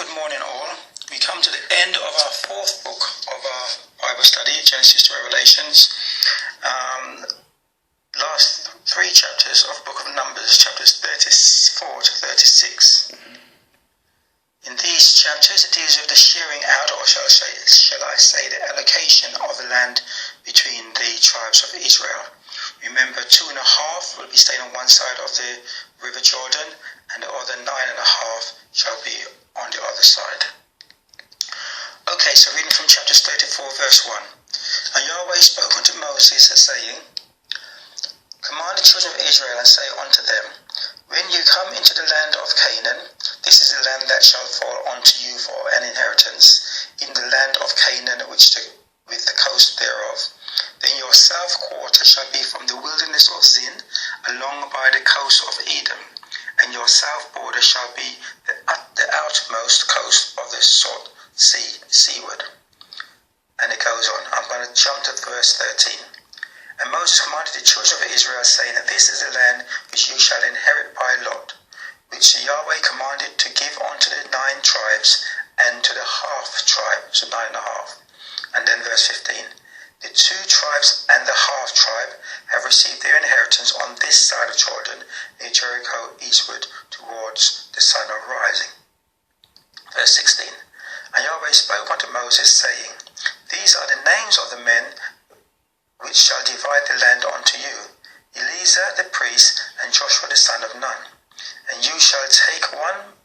Good morning all. We come to the end of our fourth book of our Bible study, Genesis to Revelations. Last three chapters of the book of Numbers, chapters 34 to 36. In these chapters it deals with the sharing out, or shall I say the allocation of the land between the tribes of Israel. Remember, 2.5 will be staying on one side of the river Jordan, and the other 9.5 shall be on the other side. Okay, so reading from chapters 34 verse 1. And Yahweh spoke unto Moses, saying, Command the children of Israel, and say unto them, When you come into the land of Canaan, this is the land that shall fall unto you for an inheritance, in the land of Canaan with the coast thereof. Then your south quarter shall be from the wilderness of Zin, along by the coast of Edom, and your south border shall be the outmost coast of the salt sea seaward. And it goes on. I'm going to jump to verse 13. And Moses commanded the children of Israel, saying, This is the land which you shall inherit by lot, which Yahweh commanded to give unto the 9 tribes, and to the half tribe, so 9.5. And then verse 15. The 2 tribes and the half tribe have received their inheritance on this side of Jordan, near Jericho, eastward, towards the sun of rising. Verse 16. And Yahweh spoke unto Moses, saying, These are the names of the men which shall divide the land unto you, Eleazar the priest, and Joshua the son of Nun. And you shall take one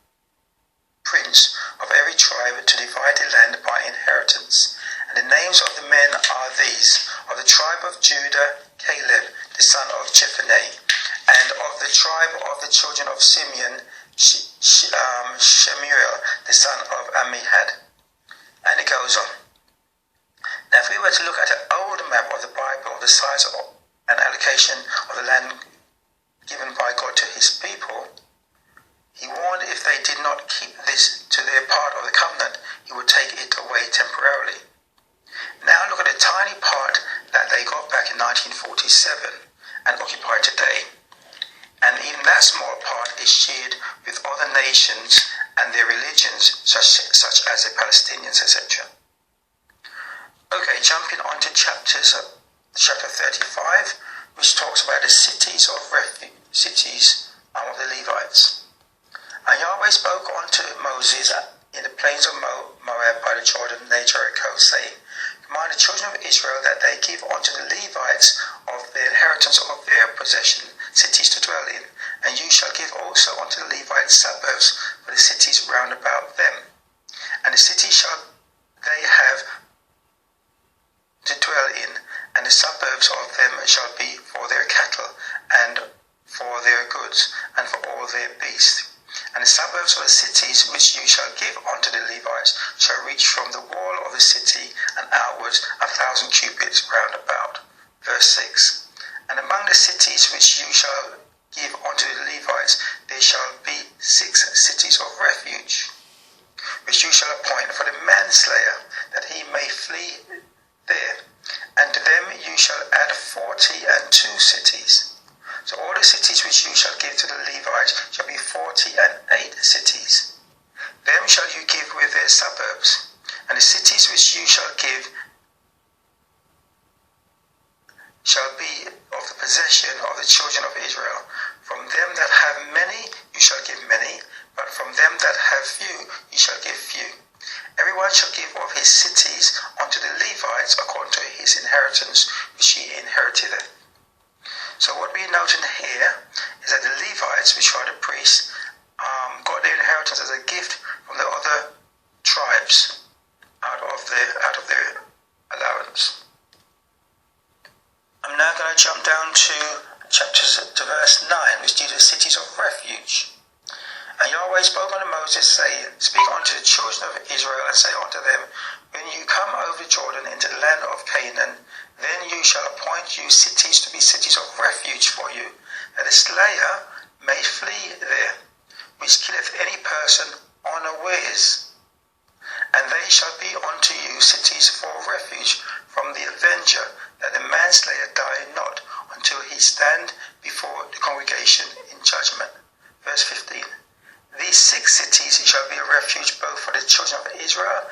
prince of every tribe to divide the land by inheritance. And the names of the men are these: of the tribe of Judah, Caleb the son of Jephunneh, and of the tribe of the children of Simeon, Shemuel the son of Ammihud. And it goes on. Now, if we were to look at an old map of the Bible, the size of an allocation of the land given by God to his people, he warned if they did not keep this to their part of the covenant, he would take it away temporarily. Now look at the tiny part that they got back in 1947 and occupy today. And even that small part is shared with other nations and their religions, such as the Palestinians, etc. Okay, jumping on to chapter 35, which talks about the cities of refuge, of the Levites. And Yahweh spoke unto Moses in the plains of Moab by the Jordan near Jericho, saying, Command the children of Israel that they give unto the Levites of the inheritance of their possession cities to dwell in, and you shall give also unto the Levites suburbs for the cities round about them. And the cities shall they have to dwell in, and the suburbs of them shall be for their cattle, and for their goods, and for all their beasts. And the suburbs of the cities which you shall give unto the Levites shall reach from the wall of the city and outwards 1,000 cubits round about. Verse 6. And among the cities which you shall give unto the Levites there shall be 6 cities of refuge, which you shall appoint for the manslayer, that he may flee there. And to them you shall add 42 cities. So all the cities which you shall give to the Levites shall be 48 cities. Them shall you give with their suburbs. And the cities which you shall give shall be of the possession of the children of Israel. From them that have many you shall give many, but from them that have few you shall give few. Everyone shall give of his cities unto the Levites according to his inheritance which he inherited. So what we're noting here is that the Levites, which are the priests, got their inheritance as a gift from the other tribes out of their allowance. I'm now going to jump down to verse 9, which deals with cities of refuge. And Yahweh spoke unto Moses, saying, Speak unto the children of Israel, and say unto them, When you come over Jordan into the land of Canaan, then you shall appoint you cities to be cities of refuge for you, that the slayer may flee there, which killeth any person unawares. And they shall be unto you cities for refuge from the avenger, that the manslayer die not until he stand before the congregation in judgment. Verse 15. These 6 cities shall be a refuge both for the the children of Israel,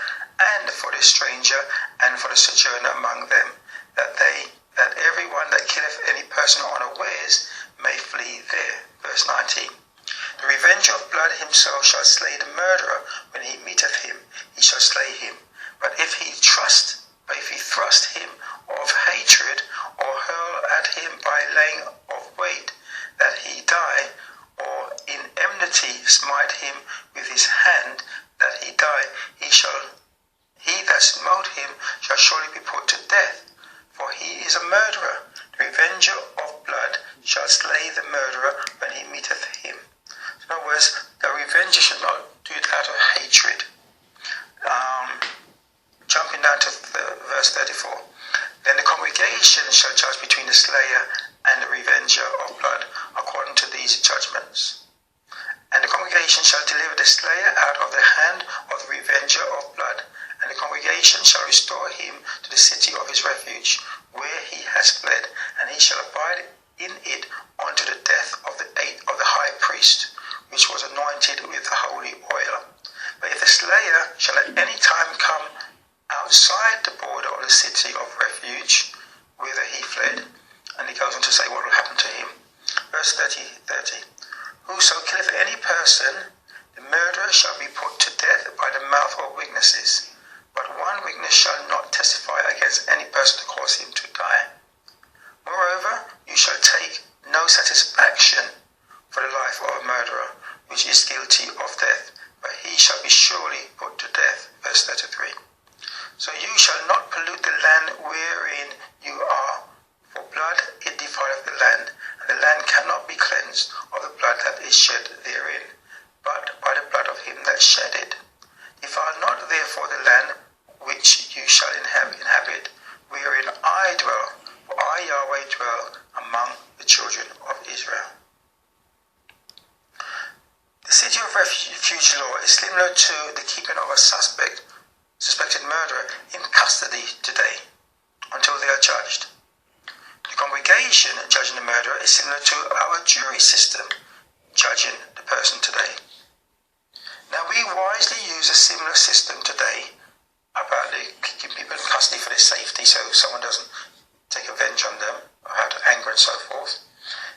and for the stranger, and for the sojourner among them, that every one that killeth any person unawares may flee there. Verse 19. The revenger of blood himself shall slay the murderer. When he meeteth him, he shall slay him. But if he thrust him of hatred, or hurl at him by laying of weight, that he die, or in enmity smite him with his hand, that he die, he that smote him shall surely be put to death, for he is a murderer. The revenger of blood shall slay the murderer when he meeteth him. In other words, the revenger should not do it out of hatred. Jumping down to verse 34. Then the congregation shall judge between the slayer and the revenger of blood according to these judgments. And the congregation shall deliver the slayer out of the hand of the revenger of blood, and the congregation shall restore him to the city of his refuge, where he has fled, and he shall abide in it unto the death of the high priest, which was anointed with the holy oil. But if the slayer shall at any time come outside the border of the city of refuge, whither he fled, and he goes on to say what will happen to him. Verse 30. Whoso killeth any person, the murderer shall be put to death by the mouth of witnesses. But one witness shall not testify against any person to cause him to die. Moreover, you shall take no satisfaction for the life of a murderer, which is guilty of death, but he shall be surely put to death. Verse 33. So you shall not pollute the land wherein you are, for blood it defileth the land, and the land cannot be cleansed of the blood that is shed therein, but by the blood of him that shed it. Defile not therefore the land which you shall inhabit, wherein I dwell, for I Yahweh dwell among the children of Israel. The city of refuge law is similar to the keeping of a suspected murderer in custody today until they are judged. The congregation judging the murderer is similar to our jury system judging the person today. Now we wisely use a similar system today about keeping people in custody for their safety so someone doesn't take revenge on them or out of anger and so forth.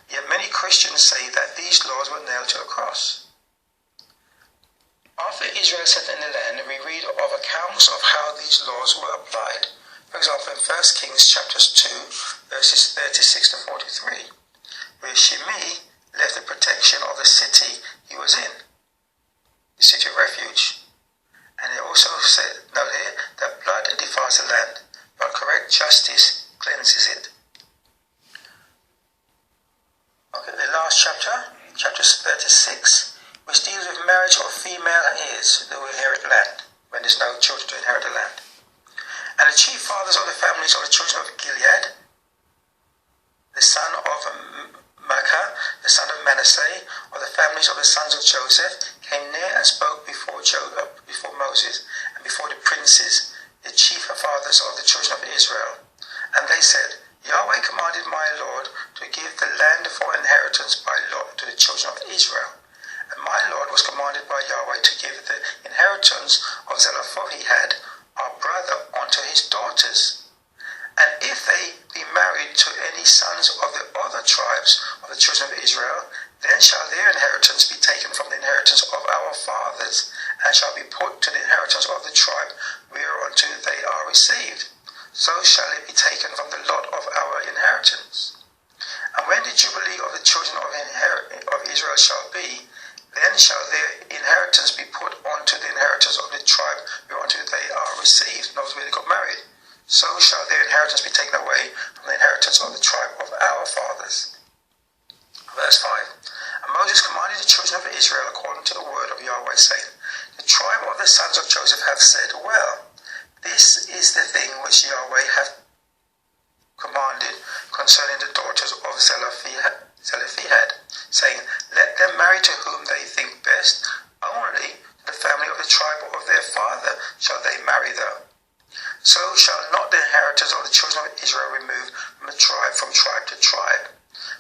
Yet many Christians say that these laws were nailed to a cross. After Israel settled in the land, we read of accounts of how these laws were applied. For example, in 1 Kings chapters 2, verses 36 to 43, where Shimei left the protection of the city he was in, the city of refuge. And it also said, note here, that blood defiles the land, but correct justice cleanses it. Okay, the last chapter, chapter 36, which deals with marriage of female heirs who inherit land when there's no children to inherit the land. And the chief fathers of the families of the children of Gilead, the son of Machir, the son of Manasseh, of the families of the sons of Joseph, came near and spoke before Moses and before the princes, the chief fathers of the children of Israel. And they said, Yahweh commanded my Lord to give the land for inheritance by lot to the children of Israel. And my Lord was commanded by Yahweh to give the inheritance of Zelophehad, our brother, unto his daughters. And if they be married to any sons of the other tribes of the children of Israel, then shall their inheritance be taken from the inheritance of our fathers, and shall be put to the inheritance of the tribe whereunto they are received. So shall it be taken from the lot of our inheritance. And when the jubilee of the children of Israel shall be, then shall their inheritance be put onto the inheritance of the tribe whereunto they are received. Notice where they got married. So shall their inheritance be taken away from the inheritance of the tribe of our fathers. Verse 5. And Moses commanded the children of Israel according to the word of Yahweh, saying, The tribe of the sons of Joseph have said, Well, this is the thing which Yahweh hath commanded concerning the daughters of Zelophehad, saying, Let them marry to whom they think best, only the family of the tribe of their father shall they marry them. So shall not the inheritance of the children of Israel remove from tribe to tribe.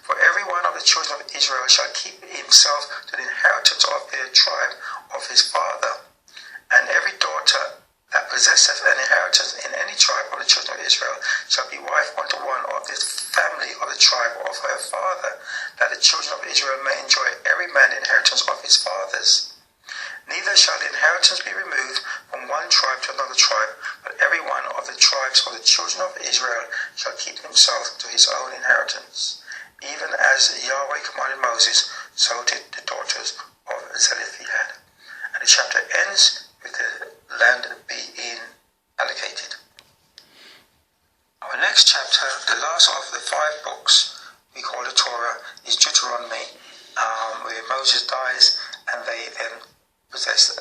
For every one of the children of Israel shall keep himself to the inheritance of their tribe of his father. And every of Israel may enjoy every man the inheritance of his fathers. Neither shall the inheritance be removed from one tribe to another tribe, but every one of the tribes of the children of Israel shall keep himself to his own inheritance. Even as Yahweh commanded Moses, so did the daughters of Zelophehad. And the chapter ends with the land being allocated. Our next chapter, the last of the 5 books we call the Torah, is Deuteronomy, where Moses dies and they then possess